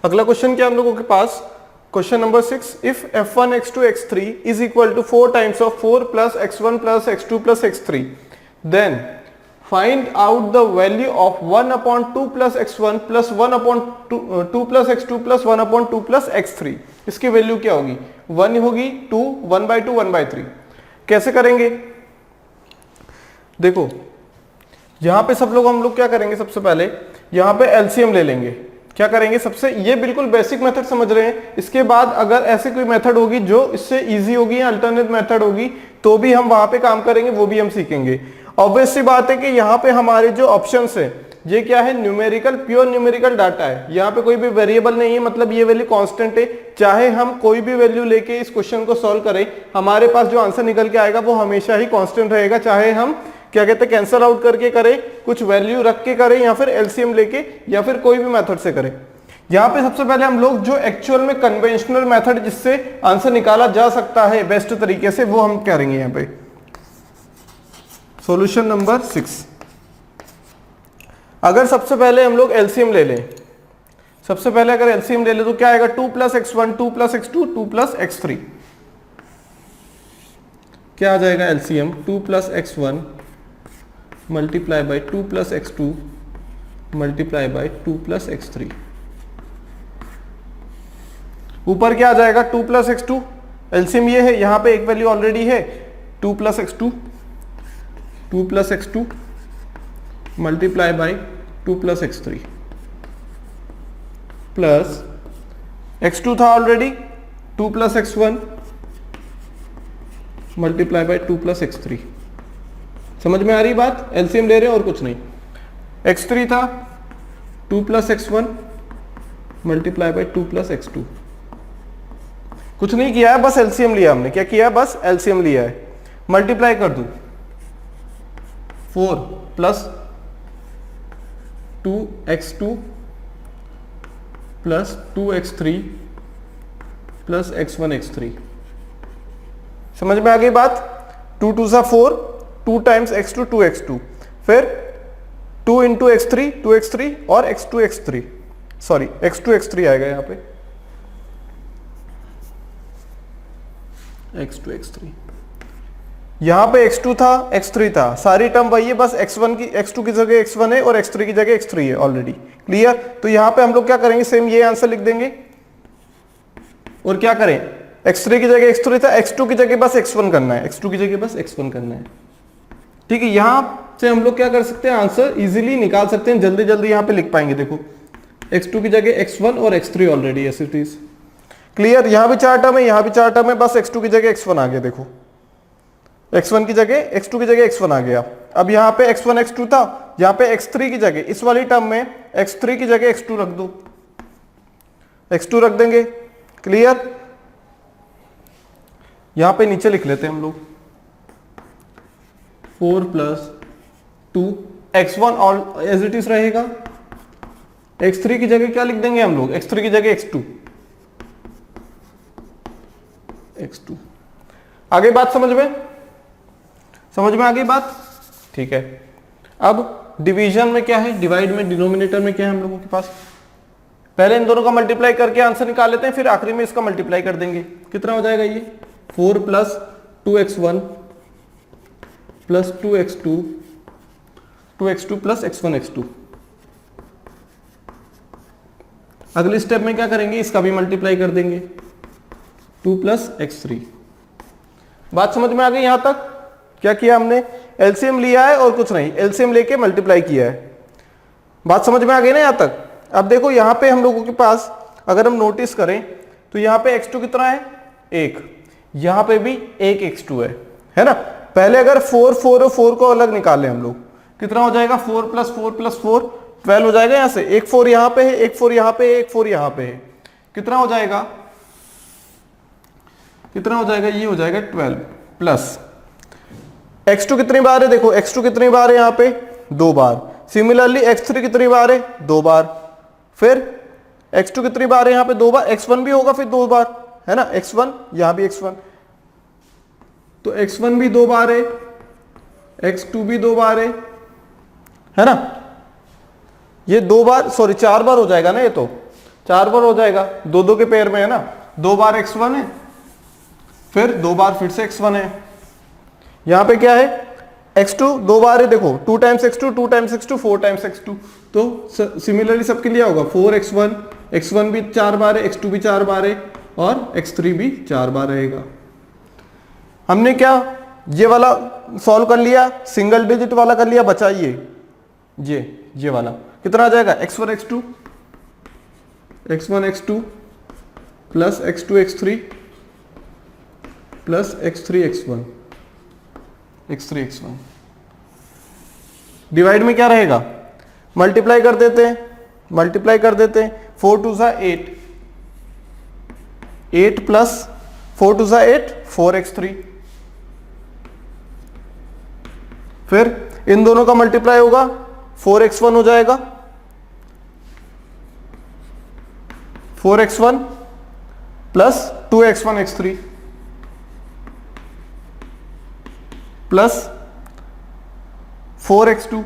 अगला क्वेश्चन क्या हम लोगों के पास, question number 6, if f1 x2 x3 is equal to 4 times of 4 plus x1 plus x2 plus x3, then find out the value of 1 upon 2 plus x1 plus 1 upon 2 plus x2 plus 1 upon 2 plus x3। इसकी value क्या होगी, 1 होगी, 2, 1/2, 1/3। कैसे करेंगे, देखो यहां पे सब लोग हम लोग क्या करेंगे, सबसे पहले यहां पे एलसीएम ले लेंगे। क्या करेंगे सबसे, ये बिल्कुल बेसिक मेथड समझ रहे हैं। इसके बाद अगर ऐसी कोई मेथड होगी जो इससे इजी होगी या अल्टरनेट मेथड होगी तो भी हम वहां पे काम करेंगे, वो भी हम सीखेंगे। ऑब्वियस सी बात है कि यहाँ पे हमारे जो ऑप्शंस है ये क्या है, न्यूमेरिकल, प्योर न्यूमेरिकल डाटा है। यहाँ पे कोई भी वेरिएबल नहीं है, मतलब ये वैल्यू कांस्टेंट है। चाहे हम कोई भी वैल्यू लेके इस क्वेश्चन को सॉल्व करें, हमारे पास जो आंसर निकल के आएगा वो हमेशा ही कांस्टेंट रहेगा। चाहे हम क्या कहते हैं कैंसल आउट करके करें, कुछ वैल्यू रख के करें, या फिर एलसीएम लेके, या फिर कोई भी मेथड से करें। यहाँ पे सबसे पहले हम लोग जो एक्चुअल में कन्वेंशनल मेथड जिससे आंसर निकाला जा सकता है बेस्ट तरीके से, वो हम करेंगे यहाँ पे। सॉल्यूशन नंबर 6, अगर सबसे पहले हम लोग एलसीएम ले लें, सबसे पहले अगर एलसीएम ले लें तो क्या आएगा, 2 plus x1, 2 plus x2, 2 plus x3। क्या आ जाएगा LCM, 2 plus x1 multiply by 2 plus x2 multiply by 2 plus x3। ऊपर क्या आ जाएगा, 2 प्लस x2, एलसीएम ये है, यहां पे एक वैल्यू ऑलरेडी है, 2 plus x2, 2 plus x2 multiply by 2 plus x3 plus x2 था already, 2 plus x1 multiply by 2 plus x3। समझ में आ रही बात, एलसीएम ले रहे हैं और कुछ नहीं। x3 था 2 plus x1 multiply by 2 plus x2। कुछ नहीं किया है, बस एलसीएम लिया हमने। क्या किया है, बस एलसीएम लिया है। मल्टीप्लाई कर दूं, 4 plus 2x2 plus 2x3 plus x1 x3। समझ में आ गई बात, 2 2 सा 4, 2 टाइम्स x2 2x2, फिर 2 इंटू x3 2x3 और x2 x3, sorry x2 x3 आएगा यहाँ पे, x2 x3। यहां पे x2 था x3 था, सारी टर्म वही है, बस x1 की x2 की जगह x1 है और x3 की जगह x3 है ऑलरेडी। क्लियर, तो यहां पे हम लोग क्या करेंगे, सेम ये आंसर लिख देंगे और क्या करें, x3 की जगह x3 था, x2 की जगह बस x1 करना है, x2 की जगह बस x1 करना है। ठीक है, यहां से हम लोग क्या कर सकते हैं, आंसर इजीली निकाल सकते हैं, जल्दी जल्दी यहां पे लिख पाएंगे। देखो x2 की जगह x1 और x3 already as it is. Clear, यहां भी 4 टर्म है, यहां भी 4 टर्म है, बस x2 की जगह x1 आ गया। देखो x1 की जगह x2 की जगह x1 आ गया। अब यहाँ पे x1 x2 था, यहाँ पे x3 की जगह, इस वाली टर्म में x3 की जगह x2 रख दो, x2 रख देंगे। क्लियर, यहां पे नीचे लिख लेते हैं हम लोग 4 प्लस 2 x1 और एज इट इज रहेगा, x3 की जगह क्या लिख देंगे हम लोग, x3 की जगह x2। आगे बात समझ में, समझ में आ गई बात, ठीक है। अब डिवीजन में क्या है, डिवाइड में, डिनोमिनेटर में क्या है हम लोगों के पास, पहले इन दोनों का मल्टीप्लाई करके आंसर निकाल लेते हैं, फिर आखिरी में इसका मल्टीप्लाई कर देंगे। कितना हो जाएगा ये, 4 plus 2x1 plus 2x2 2x2 plus x1 x2। अगले स्टेप में क्या करेंगे, इसका भी मल्टीप्लाई कर देंगे, 2 प्लस x3। बात समझ में आ गई, यहां तक क्या किया हमने, एलसीएम लिया है और कुछ नहीं, एलसीएम लेके मल्टीप्लाई किया है। बात समझ में आ गई ना यहां तक। अब देखो यहां पे हम लोगों के पास अगर हम नोटिस करें तो यहां पे x2 कितना है, 1, यहां पे भी 1 x2 है ना। पहले अगर 4 4 और 4 को अलग निकालें हम लोग, कितना हो जाएगा, 4 प्लस 4 प्लस 4 12 हो जाएगा। यहां से एक 4 यहां पे है, एक 4 यहां पे है, एक 4 यहां पे है, कितना हो जाएगा, कितना हो जाएगा, ये हो जाएगा 12 प्लस x2 कितनी बार है, देखो x2 कितनी बार है यहां पे, 2 बार। सिमिलरली x3 कितनी बार है, 2 बार। फिर x2 कितनी बार है यहां पे, 2 बार। x1 भी होगा फिर 2 बार, है ना, x1, यहां भी x1, तो x1 भी 2 बार है, x2 भी 2 बार है ना। ये 2 बार, सॉरी 4 बार हो जाएगा ना ये, तो 4 बार हो जाएगा, दो दो के पेयर में है ना, 2 बार x1 है, फिर 2 बार फिर से x1 है। यहां पे क्या है, x2 2 बार है, देखो 2 times x2, 2 times x2, 4 times x2। तो सिमिलरली सबके लिए होगा 4x1, x1 भी 4 बार है, x2 भी 4 बार है और x3 भी 4 बार रहेगा। हमने क्या ये वाला सॉल्व कर लिया, सिंगल डिजिट वाला कर लिया, बचा ये वाला कितना आ जाएगा, x1 x2 plus x2 x3 plus x3 x1 divide में क्या रहेगा, मल्टीप्लाई कर देते हैं, 4 2 सा 8 प्लस 4 2 सा 8 4x3, फिर इन दोनों का मल्टीप्लाई होगा 4x1 हो जाएगा, 4x1 plus 2x1 x3 plus 4x2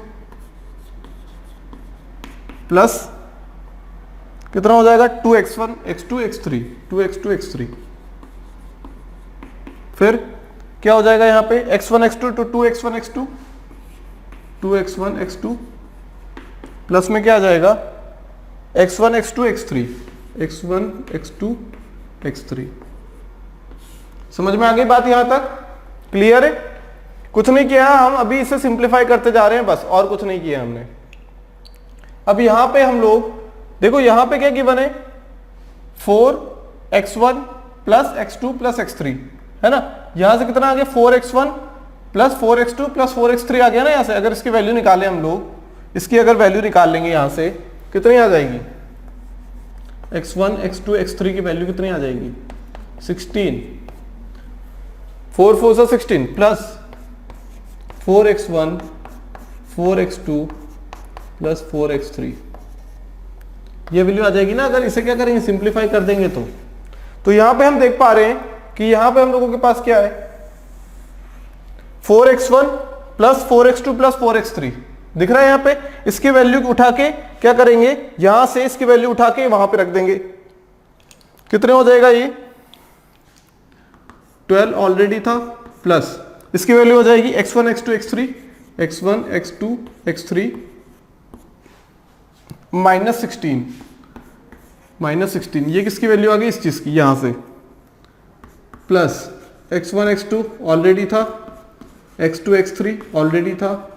plus कितना हो जाएगा 2x1 x2 x3 2x2 x3, फिर क्या हो जाएगा यहां पे x1 x2 तो 2x1 x2 2x1 x2 plus में क्या आ जाएगा x1 x2 x3 x1 x2 x3। समझ में आ गई बात, यहां तक क्लियर है? कुछ नहीं किया, हम अभी इसे सिंप्लीफाई करते जा रहे हैं बस, और कुछ नहीं किया हमने। अब यहां पे हम लोग देखो, यहां पे क्या गिवन है 4x1 plus x2 plus x3 है ना, यहां से कितना आ गया 4x1 plus 4x2 plus 4x3 आ गया ना यहां से। अगर इसकी वैल्यू निकालें हम लोग, इसकी अगर वैल्यू निकाल लेंगे यहां से, कितनी आ जाएगी, x1 x2 x3 की वैल्यू कितनी आ जाएगी 16, 4 4 सा 16 plus 4x1 4x2 plus 4x3, ये वैल्यू आ जाएगी ना। अगर इसे क्या करेंगे, सिंप्लीफाई कर देंगे तो यहां पे हम देख पा रहे हैं कि यहां पे हम लोगों के पास क्या है 4x1 plus 4x2 plus 4x3 दिख रहा है यहां पे। इसकी वैल्यू उठा के क्या करेंगे, यहां से इसकी वैल्यू उठा के वहां पे रख देंगे, कितने हो जाएगा ये 12 ऑलरेडी था, प्लस इसकी वैल्यू हो जाएगी x1 x2 x3 x1 x2 x3 -16 ये किसकी वैल्यू आ गई, इस चीज की, यहां से प्लस x1 x2 ऑलरेडी था, x2 x3 ऑलरेडी था,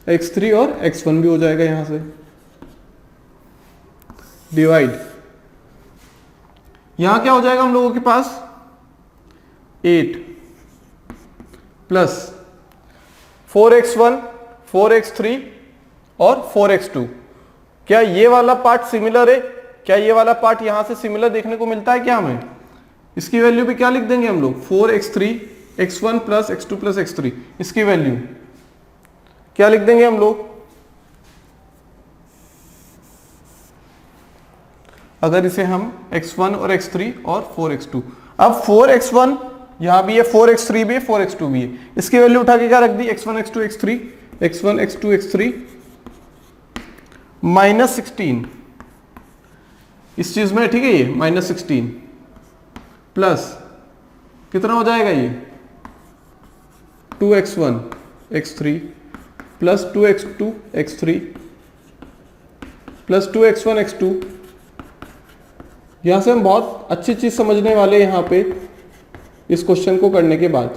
x3 और x1 भी हो जाएगा यहां से, डिवाइड यहां क्या हो जाएगा हम लोगों के पास 8 प्लस 4x1 4x3 और 4x2। क्या ये वाला पार्ट सिमिलर है, क्या ये वाला पार्ट यहां से सिमिलर देखने को मिलता है क्या हमें? इसकी वैल्यू भी क्या लिख देंगे हम लोग 4x3 x1 plus x2 plus x3, इसकी वैल्यू क्या लिख देंगे हम लोग, अगर इसे हम x1 और x3 और 4x2, अब 4x1 यहां भी है, 4x3 भी है, 4x2 भी है, इसकी वैल्यू उठा के क्या रख दी x1 x2 x3 x1 x2 x3 -16 इस चीज में, ठीक है, ये -16 प्लस कितना हो जाएगा ये 2x1 x3 plus 2x2 x3 plus 2x1 x2। यहां से हम बहुत अच्छी चीज समझने वाले यहां पे इस क्वेश्चन को करने के बाद।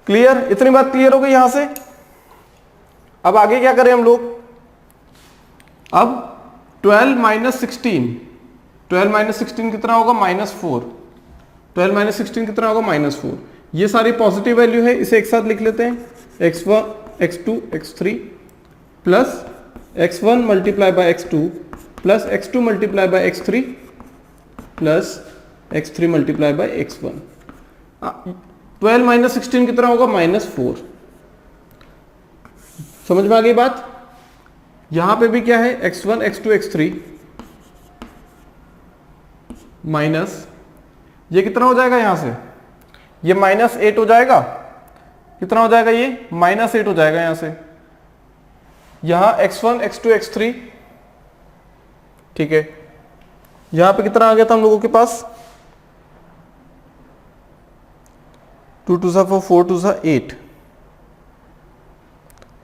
क्लियर, इतनी बात क्लियर हो गई यहां से। अब आगे क्या करें हम लोग, अब 12 16 कितना होगा -4, 12 16 कितना होगा -4। ये सारी पॉजिटिव वैल्यू है, इसे एक साथ लिख लेते हैं x1 x2 x3 plus x1 multiply bye x2 plus x2 multiply by x3 plus x3 multiply by x1। 12 - 16 कितना होगा -4। समझ में आ गई बात? यहां पे भी क्या है x1 x2 x3 माइनस, ये कितना हो जाएगा यहां से, ये -8 हो जाएगा, कितना हो जाएगा ये -8 हो जाएगा यहां से, यहां x1 x2 x3, ठीक है, यहां पे कितना आ गया था हम लोगों के पास, 2 2 4 4 2 8।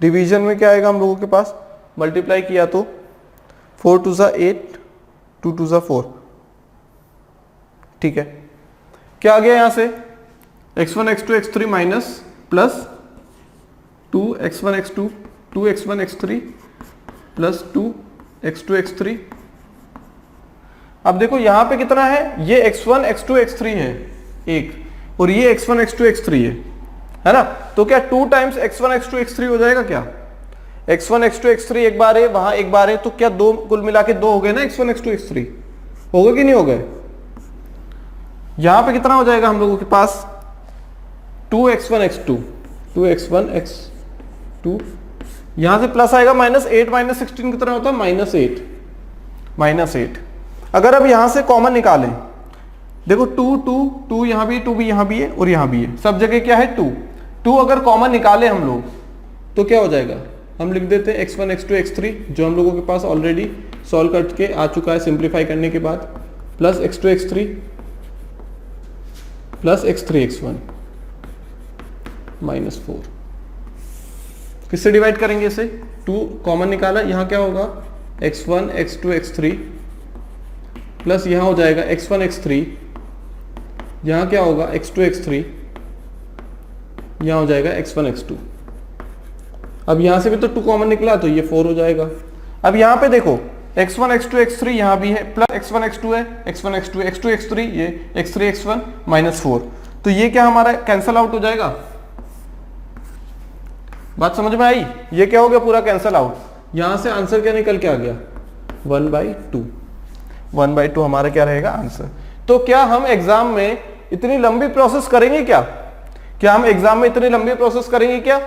डिवीजन में क्या आएगा हम लोगों के पास, मल्टीप्लाई किया तो 4 2 8, 2 2 4। ठीक है, क्या आ गया यहां से, x1 x2 x3 minus plus 2x1 x2 2x1 x3 plus 2x2 x3। अब देखो यहां पे कितना है, ये x1 x2 x3 है एक, और ये x1 x2 x3 है ना, तो क्या 2 टाइम्स x1 x2 x3 हो जाएगा क्या, x1 x2 x3 एक बार है, वहां एक बार है, तो क्या दो कुल मिला के 2 हो गए ना x1 x2 x3, हो गए कि नहीं हो गए। यहां पे कितना हो जाएगा हम लोगों के पास 2x1 x2 2x1 x2, यहां से प्लस आएगा माइनस 8 माइनस 16 कितना होता है, माइनस 8। अगर अब यहां से कॉमन निकालें, देखो 2 2 2 यहां भी 2 भी यहां भी है और यहां भी है, सब जगह क्या है 2 2, अगर कॉमन निकाले हम लोग तो क्या हो जाएगा, हम लिख देते हैं x1 x2 x3 जो हम लोगों के पास ऑलरेडी सॉल्व करके आ चुका है सिंप्लीफाई करने के बाद, plus x2 x3 plus x3 x1 minus 4। किससे डिवाइड करेंगे इसे, 2 कॉमन निकाला, यहां क्या होगा x1 x2 x3 प्लस यहां हो जाएगा x1 x3, यहां क्या होगा x2 x3, यहां हो जाएगा x1 x2। अब यहां से भी तो 2 कॉमन निकला तो ये 4 हो जाएगा। अब यहां पे देखो x1 x2 x3 यहां भी है, प्लस x1 x2 है, x1 x2 x2 x3, ये x3 x1 माइनस 4, तो ये क्या हमारा कैंसल आउट हो जाएगा। बात समझ में आई, ये क्या हो गया पूरा कैंसल आउट, यहां से आंसर क्या निकल के आ गया 1/2, 1/2 हमारा क्या रहेगा आंसर। तो क्या हम एग्जाम में इतनी लंबी प्रोसेस करेंगे क्या हम एग्जाम में इतनी लंबी प्रोसेस करेंगे क्या,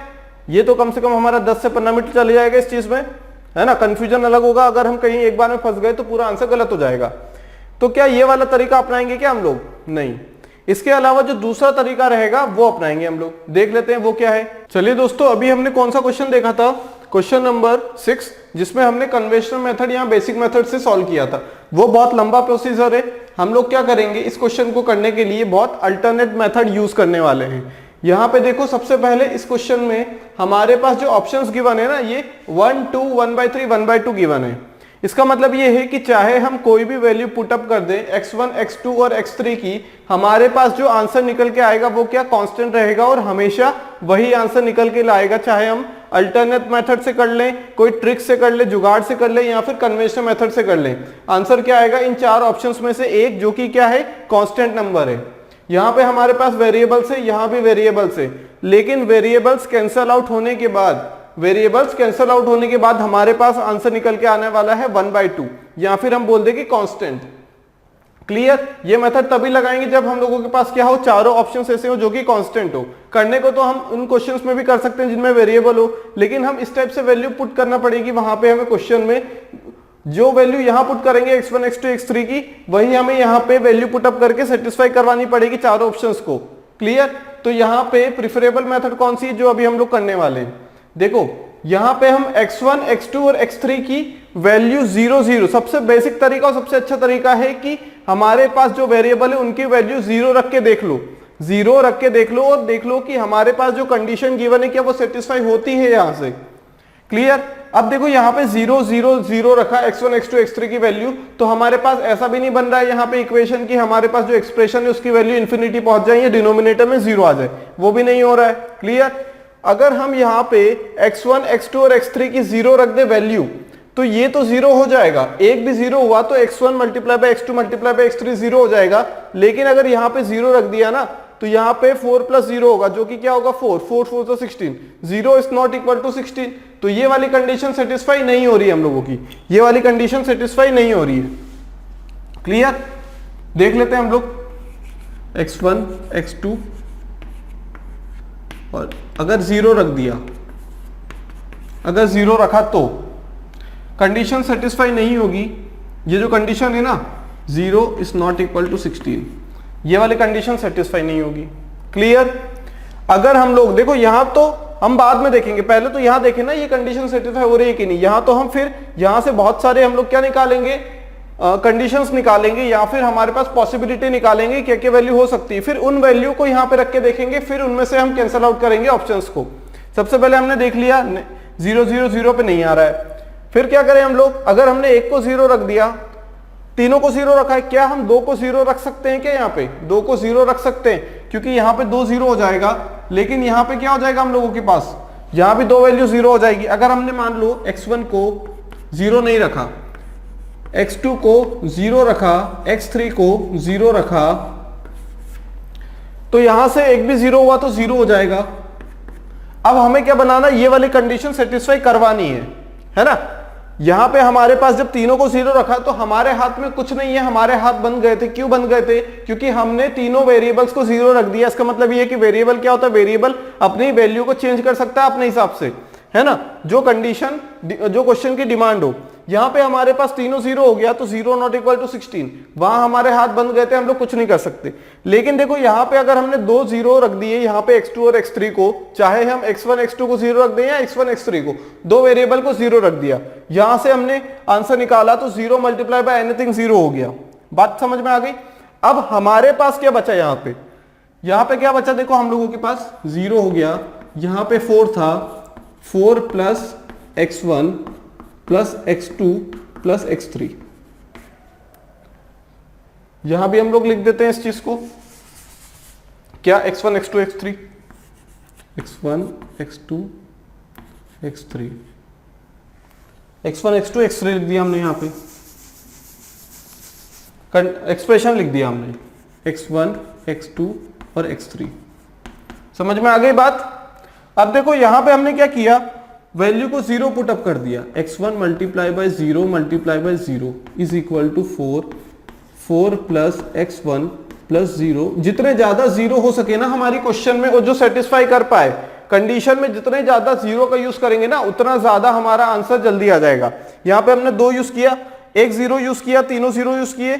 ये तो कम से कम हमारा 10 से 15 मिनट चले जाएगा इस चीज में, है ना, कंफ्यूजन अलग होगा, अगर हम कहीं एक बार में फंस गए तो पूरा आंसर गलत हो जाएगा। तो क्या ये वाला तरीका अपनाएंगे क्या हम लोग, नहीं, इसके अलावा जो दूसरा तरीका रहेगा वो अपनाएंगे हम लोग, देख लेते हैं वो क्या है। चलिए दोस्तों, अभी हमने कौन सा क्वेश्चन देखा था, क्वेश्चन नंबर 6, जिसमें हमने कन्वेंशनल मेथड या बेसिक मेथड से सॉल्व किया था। वो बहुत लंबा प्रोसीजर है, हम लोग क्या करेंगे इस क्वेश्चन को करने के लिए बहुत अल्टरनेट मेथड यूज करने वाले हैं। यहां पे देखो सबसे पहले इस क्वेश्चन में हमारे पास जो ऑप्शंस गिवन है ना, ये 1 2 1/3 1/2 गिवन है। इसका मतलब ये है कि चाहे हम कोई भी वैल्यू पुटअप कर दें x1 x2 और x3 की, हमारे पास जो आंसर निकल के आएगा वो क्या कांस्टेंट रहेगा और हमेशा वही आंसर निकल के लाएगा, चाहे हम अल्टरनेट मेथड से कर लें, कोई ट्रिक से कर ले, जुगाड़ से कर ले, या फिर कन्वेंशनल मेथड से कर लें। आंसर क्या आएगा इन 4 ऑप्शंस में से एक, जो कि क्या है कांस्टेंट नंबर है। यहां पे हमारे पास वेरिएबल्स है, यहां भी वेरिएबल्स है, लेकिन वेरिएबल्स कैंसल आउट होने के बाद हमारे पास आंसर निकल के आने वाला है 1/2, या फिर हम बोल देंगे कांस्टेंट। क्लियर, ये मेथड तभी लगाएंगे जब हम लोगों के पास क्या हो, चारों ऑप्शंस ऐसे हो जो कि कांस्टेंट हो। करने को तो हम उन क्वेश्चंस में भी कर सकते हैं जिनमें वेरिएबल हो, लेकिन हम इस टाइप से वैल्यू पुट करना पड़ेगी, वहां पे हमें क्वेश्चन में जो वैल्यू यहां पुट करेंगे x1 x2 x3 की, वही हमें यहां पे वैल्यू पुटअप करके सेटिस्फाई करवानी पड़ेगी चारों ऑप्शंस को। क्लियर, तो यहां पे प्रिफरेबल मेथड कौन सी है जो अभी हम लोग करने वाले हैं, देखो यहां पे हम x1 x2 और x3 की वैल्यू 0 0, सबसे बेसिक तरीका और सबसे अच्छा तरीका है कि हमारे पास जो वेरिएबल है उनकी वैल्यू 0 रख के देख लो, 0 रख के देख लो और देख लो कि हमारे पास जो कंडीशन गिवन है क्या वो सेटिस्फाई होती है यहां से। क्लियर, अब देखो यहाँ पे 0 0 0 रखा x1 x2 x3 की वैल्यू, तो हमारे पास ऐसा भी नहीं बन रहा है यहाँ पे इक्वेशन की हमारे पास जो एक्सप्रेशन है उसकी वैल्यू इन्फिनिटी पहुंच जाए या डिनोमिनेटर में 0 आ जाए, वो भी नहीं हो रहा है। क्लियर, अगर हम यहाँ पे x1 x2 और x3 की 0 रख दे वैल्यू, तो ये तो 0 हो जाएगा, एक भी 0 हुआ तो x1 multiply bye x2 multiply by x3 0 हो जाएगा। लेकिन अगर यहाँ पे 0 रख दिया ना, तो यहाँ पे 4 + 0 होगा, जो कि क्या होगा 4 4 4 तो 16, 0 इज नॉट इक्वल टू 16। तो ये वाली कंडीशन सेटिस्फाई नहीं हो रही है हम लोगों की, ये वाली कंडीशन सेटिस्फाई नहीं हो रही है। क्लियर, देख लेते हैं हम लोग x1 x2, और अगर 0 रख दिया, अगर 0 रखा तो कंडीशन सेटिस्फाई नहीं होगी। ये जो कंडीशन है ना 0 इज नॉट इक्वल टू 16, ये वाली कंडीशन सेटिस्फाई नहीं होगी। क्लियर, अगर हम लोग देखो यहां तो हम बाद में देखेंगे, पहले तो यहां देखें ना ये कंडीशन सेटिस्फाई हो रही है कि नहीं। यहां तो हम फिर यहां से बहुत सारे हम लोग क्या निकालेंगे, कंडीशंस निकालेंगे या फिर हमारे पास पॉसिबिलिटी निकालेंगे क्या क्या वैल्यू हो सकती है, फिर उन वैल्यू को यहाँ पे रख के देखेंगे, फिर उनमें से हम कैंसिल आउट करेंगे ऑप्शंस को। सबसे पहले हमने देख लिया 0 0 0 पे नहीं आ रहा है, फिर क्या करें हम लोग, अगर हमने एक को 0 रख दिया, तीनों को 0 रखा है, क्या हम 2 को 0 रख सकते हैं क्या, यहाँ पे 2 को 0 रख सकते हैं क्योंकि यहाँ पे 2 0 हो जाएगा, लेकिन यहाँ पे क्या हो जाएगा हम लोगों के पास, यहाँ भी 2 वैल्यू 0 हो जाएगी। अगर हमने मान लो x1 को 0 नहीं रखा, x2 को 0 रखा, x3 को 0 रखा, तो यहां से एक भी 0 हुआ तो 0 हो जाएगा। अब हमें क्या बनाना, ये वाली कंडीशन सेटिस्फाई करवानी है ना। यहां पे हमारे पास जब तीनों को 0 रखा तो हमारे हाथ में कुछ नहीं है, हमारे हाथ बन गए थे। क्यों बन गए थे, क्योंकि हमने तीनों वेरिएबल्स को 0 रख दिया। इसका मतलब ये है कि वेरिएबल क्या होता है, वेरिएबल अपनी वैल्यू को चेंज कर सकता है अपने हिसाब से, है ना, जो कंडीशन जो क्वेश्चन की डिमांड हो। यहां पे हमारे पास तीनों 0 हो गया तो 0 नॉट इक्वल टू 16, वहां हमारे हाथ बंद गए थे, हम लोग कुछ नहीं कर सकते। लेकिन देखो यहां पे अगर हमने 2 0 रख दिए, यहाँ पे x2 और x3 को, चाहे हम x1 x2 को 0 रख दें या x1 x3 को, 2 वेरिएबल को 0 रख दिया, यहां से हमने आंसर निकाला तो 0 मल्टीप्लाई बाय एनीथिंग 0 हो गया। बात समझ में आ गई। अब हमारे पास क्या बचा, यहाँ पे क्या बचा, देखो हम लोगों के पास 0 हो गया, यहाँ पे 4 था, 4 plus x1 plus x2 plus x3, यहां भी हम लोग लिख देते हैं इस चीज को, क्या x1 x2 x3, x1 x2 x3, x1 x2 x3 लिख दिया हमने, यहां पे एक्सप्रेशन लिख दिया हमने, x1 x2 और x3। समझ में आ गई बात। अब देखो यहां पे हमने क्या किया, वैल्यू को 0 पुट अप कर दिया, x1 multiply by 0 multiply by 0 is equal to 4 plus x1 plus 0, जितने ज्यादा 0 हो सके ना हमारी क्वेश्चन में, और जो सेटिस्फाई कर पाए कंडीशन में, जितने ज्यादा 0 का यूज करेंगे ना उतना ज्यादा हमारा आंसर जल्दी आ जाएगा। यहाँ पे हमने 2 यूज किया, एक 0 यूज किया, तीनों 0 यूज किए,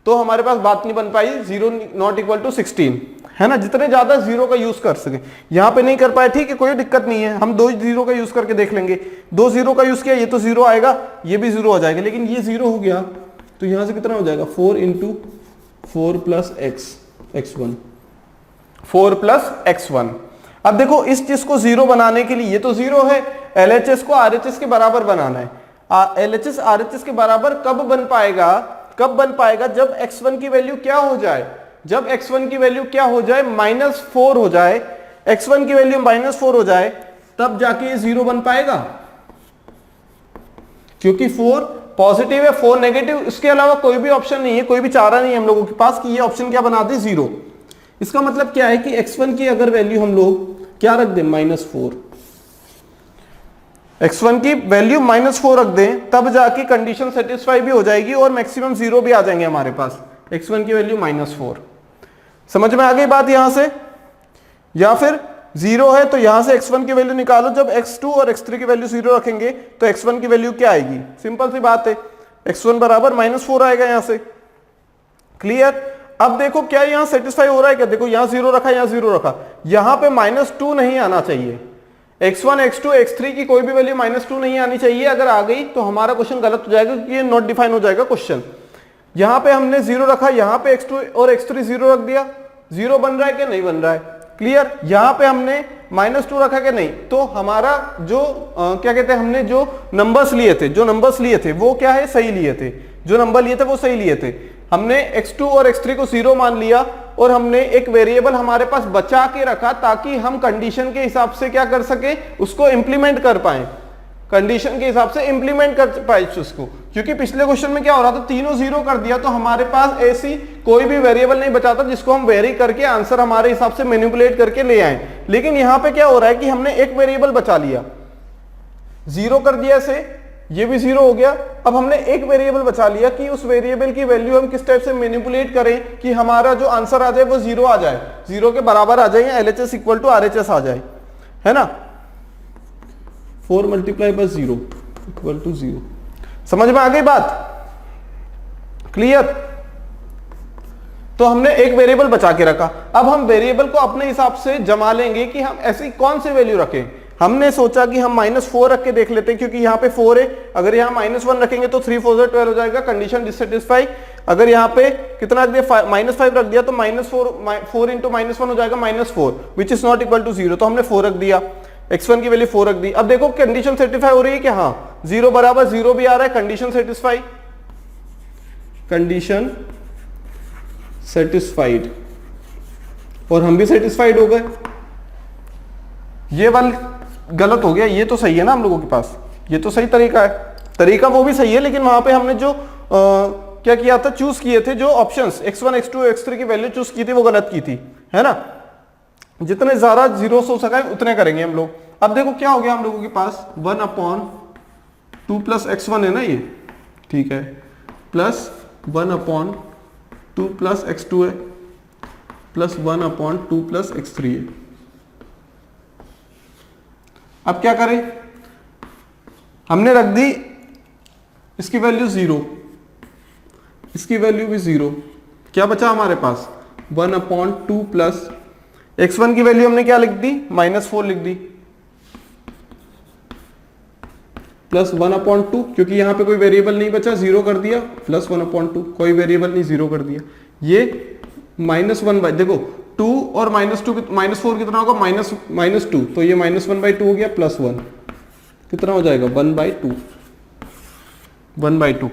तो हमारे पास बात नहीं बन पाई, 0 नॉट इक्वल टू 16, है ना, जितने ज्यादा 0 का यूज कर सके। यहां पे नहीं कर पाए, ठीक है, कोई दिक्कत नहीं है, हम 2 0 का यूज करके देख लेंगे। 2 0 का यूज किया, ये तो 0 आएगा, ये भी 0 हो जाएगा, लेकिन ये 0 हो गया तो यहां से कितना हो जाएगा, 4 into 4 plus x1, 4 plus x1। अब देखो इस चीज को 0 बनाने के लिए, ये तो 0 है, LHS को RHS के बराबर बनाना है। LHS RHS के बराबर कब बन पाएगा, जब x1 की वैल्यू क्या हो जाए, जब x1 की वैल्यू क्या हो जाए, -4 हो जाए, x1 की वैल्यू -4 हो जाए, तब जाके ये 0 बन पाएगा, क्योंकि 4 पॉजिटिव है, 4 नेगेटिव, इसके अलावा कोई भी ऑप्शन नहीं है, कोई भी चारा नहीं है हम लोगों के पास कि ये ऑप्शन क्या बना दे, 0। इसका मतलब क्या है कि x1 की अगर वैल्यू हम लोग क्या रख दें, -4, x1 की वैल्यू -4 रख दें, तब जाके कंडीशन सेटिस्फाई भी हो जाएगी और मैक्सिमम 0 भी आ जाएंगे हमारे पास। x1 की वैल्यू -4, समझ में आ गई बात यहां से। या फिर 0 है तो यहां से x1 की वैल्यू निकालो, जब x2 और x3 की वैल्यू 0 रखेंगे तो x1 की वैल्यू क्या आएगी, सिंपल सी बात है, x1 बराबर -4 आएगा यहां से। क्लियर। अब देखो क्या यहां सेटिस्फाई हो रहा है क्या, देखो यहां 0 रखा, यहां 0 रखा, यहां पे -2 नहीं आना चाहिए, x1 x2 x3 की कोई भी वैल्यू -2 नहीं आनी चाहिए। अगर आ गई तो हमारा क्वेश्चन गलत हो जाएगा, क्योंकि ये नॉट डिफाइन हो जाएगा क्वेश्चन। यहां पे हमने 0 रखा, यहां पे x2 और x3 0 रख दिया, 0 बन रहा है कि नहीं बन रहा है, क्लियर। यहां पे हमने -2 रखा कि नहीं, तो हमारा जो क्या कहते हैं, हमने जो नंबर्स लिए थे वो क्या है, सही लिए थे, जो नंबर लिए थे वो सही लिए थे। हमने x2 और x3 को 0 मान लिया और हमने एक वेरिएबल हमारे पास बचा के रखा, ताकि हम कंडीशन के हिसाब से क्या कर सके, उसको इंप्लीमेंट कर पाए, कंडीशन के हिसाब से इंप्लीमेंट कर पाए उसको। क्योंकि पिछले क्वेश्चन में क्या हो रहा था, तीनों 0 कर दिया तो हमारे पास ऐसी कोई भी वेरिएबल नहीं बचा था जिसको हम वेरी करके आंसर हमारे हिसाब से मैनिपुलेट करके ले आए। लेकिन यहां पे क्या हो रहा है कि हमने एक वेरिएबल बचा लिया, 0 कर दिया से, ये भी 0 हो गया। अब हमने एक वेरिएबल बचा लिया कि उस वेरिएबल की वैल्यू हम किस टाइप से मैनिपुलेट करें कि हमारा जो आंसर आ जाए वो 0 आ जाए, 0 के बराबर आ जाए, या LHS इक्वल टू RHS आ जाए, है ना। 4 मल्टीप्लाई बाय 0 इक्वल टू 0। समझ में आ गई बात, क्लियर। तो हमने एक वेरिएबल बचा के रखा, अब हम वेरिएबल को अपने हिसाब से जमा लेंगे कि हम ऐसी कौन सी वैल्यू रखें, हमने सोचा कि हम -4 रख के देख लेते हैं, क्योंकि यहाँ पे 4 है, अगर यहाँ -1 रखेंगे तो 3 4 12 हो जाएगा, कंडीशन डिससेटिस्फाई। अगर यहाँ पे कितना रख दिया, -5 रख दिया तो -4 इंटू -1 हो जाएगा -4 which is not equal to 0, तो हमने 4 रख दिया, x1 की वैल्यू 4 रख दी। अब देखो कंडीशन सेटिस्फाई हो रही है कि हाँ 0 बराबर 0 भी आ रहा है, कंडीशन सेटिस्फाई, कंडीशन सेटिस्फाइड, और हम भी सेटिस्फाइड हो गए। ये वाला गलत हो गया, ये तो सही है ना हम लोगों के पास, ये तो सही तरीका है, तरीका वो भी सही है, लेकिन वहां पे हमने जो क्या किया था, चूज किए थे जो ऑप्शंस x1 x2 x3 की वैल्यू चूज की थी वो गलत की थी, है ना। जितने ज्यादा जीरो हो सका उतने करेंगे हम लोग। अब देखो क्या हो गया हम लोगों के पास 1/2 प्लस x1 है ना ये, ठीक है, प्लस 1/2 प्लस x2 है, प्लस 1/2 प्लस x3 है। अब क्या करें, हमने रख दी इसकी वैल्यू 0, इसकी वैल्यू भी 0, क्या बचा हमारे पास 1/2 प्लस x1 की वैल्यू हमने क्या लिख दी, -4 लिख दी, प्लस 1/2, क्योंकि यहां पे कोई वेरिएबल नहीं बचा, 0 कर दिया, प्लस 1/2, कोई वेरिएबल नहीं, 0 कर दिया। ये -1 देखो 2 और -4 कितना होगा, -2, तो ये -1/2 हो गया, प्लस 1 कितना हो जाएगा 1/2, 1/2।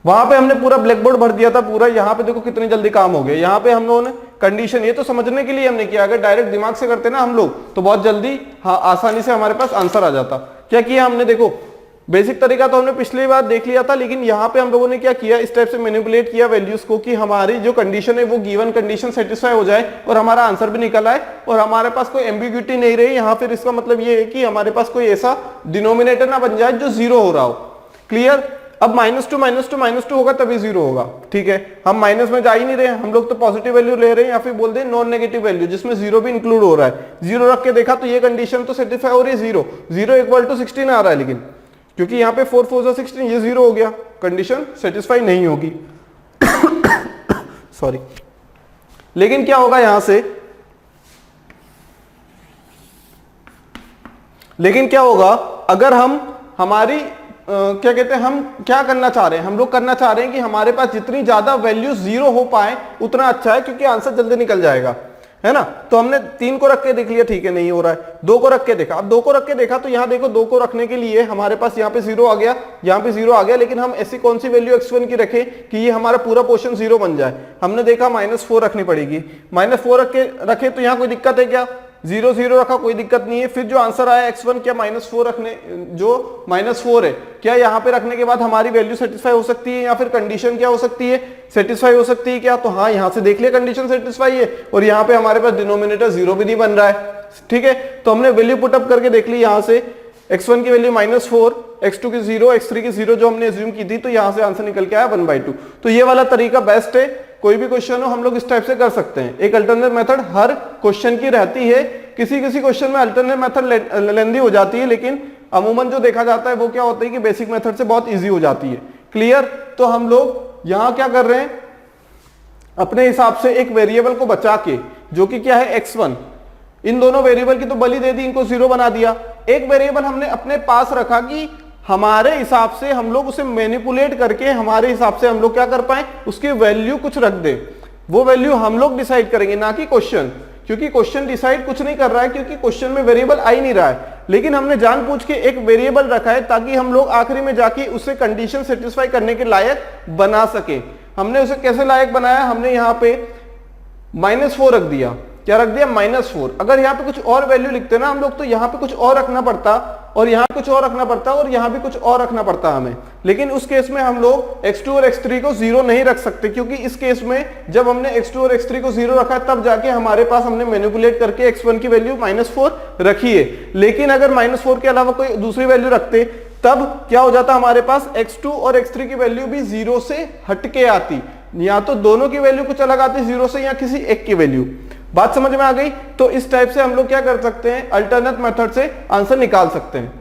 वहां पे हमने पूरा ब्लैक बोर्ड भर दिया था पूरा, यहाँ पे देखो कितनी जल्दी काम हो गया। यहाँ पे हम लोगों ने कंडीशन, ये तो समझने के लिए हमने किया, अगर डायरेक्ट दिमाग से करते ना हम लोग तो बहुत जल्दी हाँ आसानी से हमारे पास आंसर आ जाता। क्या किया हमने, देखो बेसिक तरीका तो हमने पिछली बार देख लिया था, लेकिन यहाँ पे हम लोगों ने क्या किया, इस टाइप से मैनिपुलेट किया वैल्यूज को कि हमारी जो कंडीशन है वो गिवन कंडीशन सेटिस्फाई हो जाए और हमारा आंसर भी निकल आए और हमारे पास कोई एम्बिग्यूटी नहीं रही यहाँ। फिर इसका मतलब ये है कि हमारे पास कोई ऐसा डिनोमिनेटर ना बन जाए जो 0 हो रहा हो। क्लियर। अब -2 होगा तभी 0 होगा, ठीक है। हम माइनस में जा ही नहीं रहे, हम लोग तो पॉजिटिव वैल्यू ले रहे हैं, या फिर बोल दें नॉन नेगेटिव वैल्यू जिसमें 0 भी इंक्लूड हो रहा है। 0 रख के देखा तो ये कंडीशन तो सेटिस्फाई हो रही है, 0 इक्वल टू 16 आ रहा है, लेकिन क्योंकि यहाँ पे 4 4 16 ये 0 हो गया, कंडीशन सेटिस्फाई नहीं होगी। सॉरी। लेकिन क्या होगा यहां से, लेकिन क्या होगा अगर हम हमारी क्या कहते हैं, हम क्या करना चाह रहे हैं, हम लोग करना चाह रहे हैं कि हमारे पास जितनी ज्यादा वैल्यू 0 हो पाए उतना अच्छा है, क्योंकि आंसर जल्दी निकल जाएगा, है ना। तो हमने 3 को रख के देख लिया, ठीक है नहीं हो रहा है। 2 को रख के देखा, अब 2 को रख के देखा तो यहाँ देखो 2 को रखने के लिए हमारे पास यहाँ पे 0 आ गया, यहाँ पे 0 आ गया, लेकिन हम ऐसी कौन सी वैल्यू x1 की रखें कि ये हमारा पूरा पोर्शन 0 बन जाए। हमने देखा -4 रखनी पड़ेगी, -4 रखे तो यहाँ कोई दिक्कत है क्या, 0 0 रखा कोई दिक्कत नहीं है। फिर जो आंसर आया x1 क्या -4 रखने, जो -4 है क्या यहाँ पे रखने के बाद हमारी वैल्यू सेटिस्फाई हो सकती है, या फिर कंडीशन क्या हो सकती है, सेटिस्फाई हो सकती है क्या। तो हाँ यहाँ से देख लिया कंडीशन सेटिस्फाई है, और यहाँ पे हमारे पास डिनोमिनेटर 0 भी नहीं बन रहा है, ठीक है। तो हमने वैल्यू पुटअप करके देख ली, यहाँ से x1 की वैल्यू -4, x2 की 0, x3 की 0 जो हमने एज्यूम की थी, तो यहाँ से आंसर निकल के आया 1/2। तो ये वाला तरीका बेस्ट है, कोई भी क्वेश्चन हो हम लोग इस टाइप से कर सकते हैं। एक अल्टरनेट मेथड हर क्वेश्चन की रहती है, किसी किसी क्वेश्चन में अल्टरनेट मेथड लेंदी हो जाती है, लेकिन अमूमन जो देखा जाता है वो क्या होता है कि बेसिक मेथड से बहुत इजी हो जाती है। क्लियर। तो हम लोग यहाँ क्या कर रहे हैं, अपने हिसाब से एक वेरिएबल को बचा के, जो कि क्या है x1, इन दोनों वेरिएबल की तो बलि दे दी, इनको 0 बना दिया। एक वेरिएबल हमने अपने पास रखा कि हमारे हिसाब से हम लोग उसे मैनिपुलेट करके हमारे हिसाब से हम लोग क्या कर पाए, उसकी वैल्यू कुछ रख दे। वो वैल्यू हम लोग डिसाइड करेंगे, ना कि क्वेश्चन, क्योंकि क्वेश्चन डिसाइड कुछ नहीं कर रहा है, क्योंकि क्वेश्चन में वेरिएबल आ ही नहीं रहा है। लेकिन हमने जानबूझ के एक वेरिएबल रखा है ताकि हम लोग आखिरी में जाके उसे कंडीशन सेटिस्फाई करने के लायक बना सके। हमने उसे कैसे लायक बनाया, हमने यहाँ पे -4 रख दिया, क्या रख दिया -4। अगर यहाँ पे कुछ और वैल्यू लिखते ना हम लोग तो यहाँ पे कुछ और रखना पड़ता, और यहाँ कुछ और रखना पड़ता, और यहाँ भी कुछ और रखना पड़ता हमें। लेकिन उस केस में हम लोग x2 और x3 को 0 नहीं रख सकते, क्योंकि इस केस में जब हमने x2 और x3 को 0 रखा तब जाके हमारे पास हमने मैनिपुलेट करके x1 की वैल्यू -4 रखी है। लेकिन अगर -4 के अलावा कोई दूसरी वैल्यू रखते तब क्या हो जाता, हमारे पास x2 और x3 की वैल्यू भी 0 से हटके आती, या तो दोनों की वैल्यू कुछ अलग आती 0 से, या किसी एक की वैल्यू। बात समझ में आ गई। तो इस टाइप से हम लोग क्या कर सकते हैं, अल्टरनेट मेथड से आंसर निकाल सकते हैं।